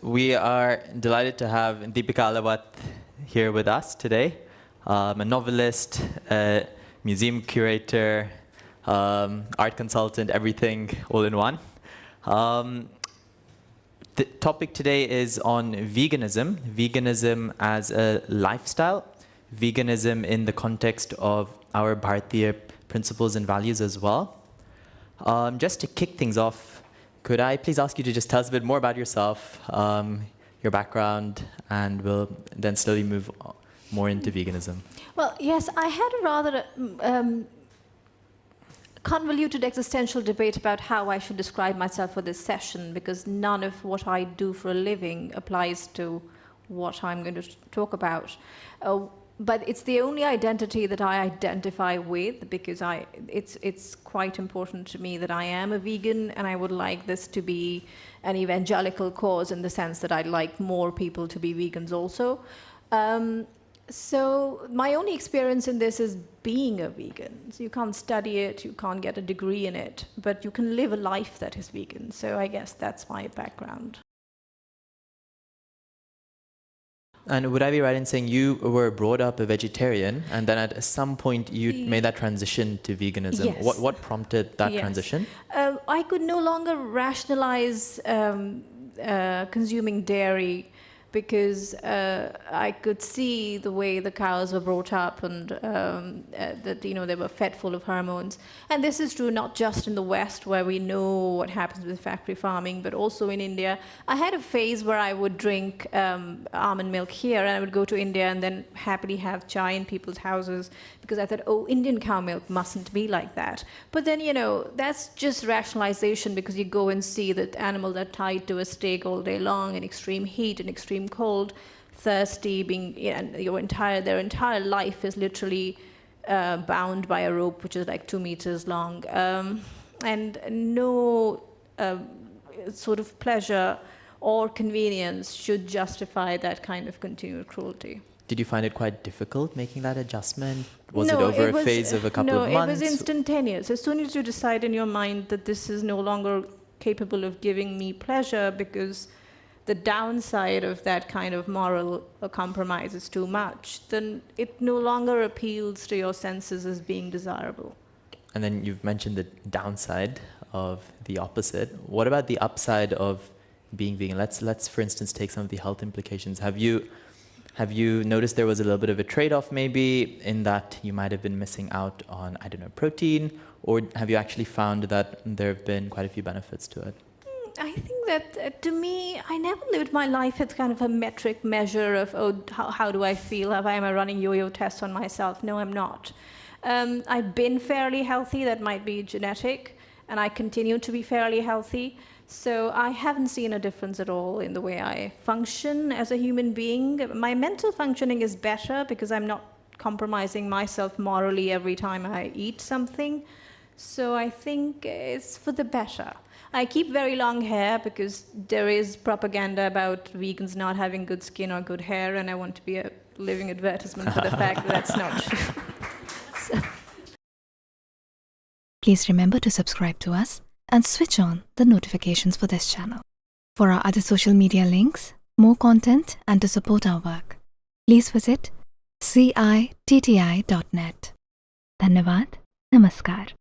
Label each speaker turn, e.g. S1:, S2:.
S1: We are delighted to have Deepika Ahlawat here with us today. A novelist, a museum curator, art consultant, everything all in one. The topic today is on veganism, veganism as a lifestyle, veganism in the context of our Bharatiya principles and values as well. Just to kick things off, could I please ask you to just tell us a bit more about yourself, your background, and we'll then slowly move more into veganism.
S2: Well, yes, I had a rather convoluted existential debate about how I should describe myself for this session, because none of what I do for a living applies to what I'm going to talk about. But it's the only identity that I identify with, because it's quite important to me that I am a vegan, and I would like this to be an evangelical cause in the sense that I'd like more people to be vegans also. So my only experience in this is being a vegan. So you can't study it, you can't get a degree in it, but you can live a life that is vegan. So I guess that's my background.
S1: And would I be right in saying you were brought up a vegetarian, and then at some point you made that transition to veganism?
S2: Yes.
S1: What prompted that transition?
S2: I could no longer rationalize consuming dairy, because I could see the way the cows were brought up, and that they were fed full of hormones. And this is true not just in the West, where we know what happens with factory farming, but also in India. I had a phase where I would drink almond milk here, and I would go to India and then happily have chai in people's houses, because I thought, oh, Indian cow milk mustn't be like that. But then, that's just rationalization, because you go and see that animals are tied to a stake all day long in extreme heat and extreme cold, thirsty, their entire life is literally bound by a rope which is like 2 meters long, and no sort of pleasure or convenience should justify that kind of continued cruelty.
S1: Did you find it quite difficult making that adjustment? Was it over a phase of a couple of months?
S2: No, it was instantaneous. As soon as you decide in your mind that this is no longer capable of giving me pleasure, because the downside of that kind of moral compromise is too much, then it no longer appeals to your senses as being desirable.
S1: And then you've mentioned the downside of the opposite. What about the upside of being vegan? Let's for instance take some of the health implications. Have you noticed there was a little bit of a trade-off maybe in that you might have been missing out on, I don't know, protein, or have you actually found that there have been quite a few benefits to it?
S2: I think that, to me, I never lived my life as kind of a metric measure of, how do I feel? Am I running yo-yo tests on myself? No, I'm not. I've been fairly healthy. That might be genetic, and I continue to be fairly healthy. So I haven't seen a difference at all in the way I function as a human being. My mental functioning is better, because I'm not compromising myself morally every time I eat something. So I think it's for the better. I keep very long hair, because there is propaganda about vegans not having good skin or good hair, and I want to be a living advertisement for the fact that that's not true. So.
S3: Please remember to subscribe to us and switch on the notifications for this channel. For our other social media links, more content, and to support our work, please visit citti.net. Dhanyavad. Namaskar.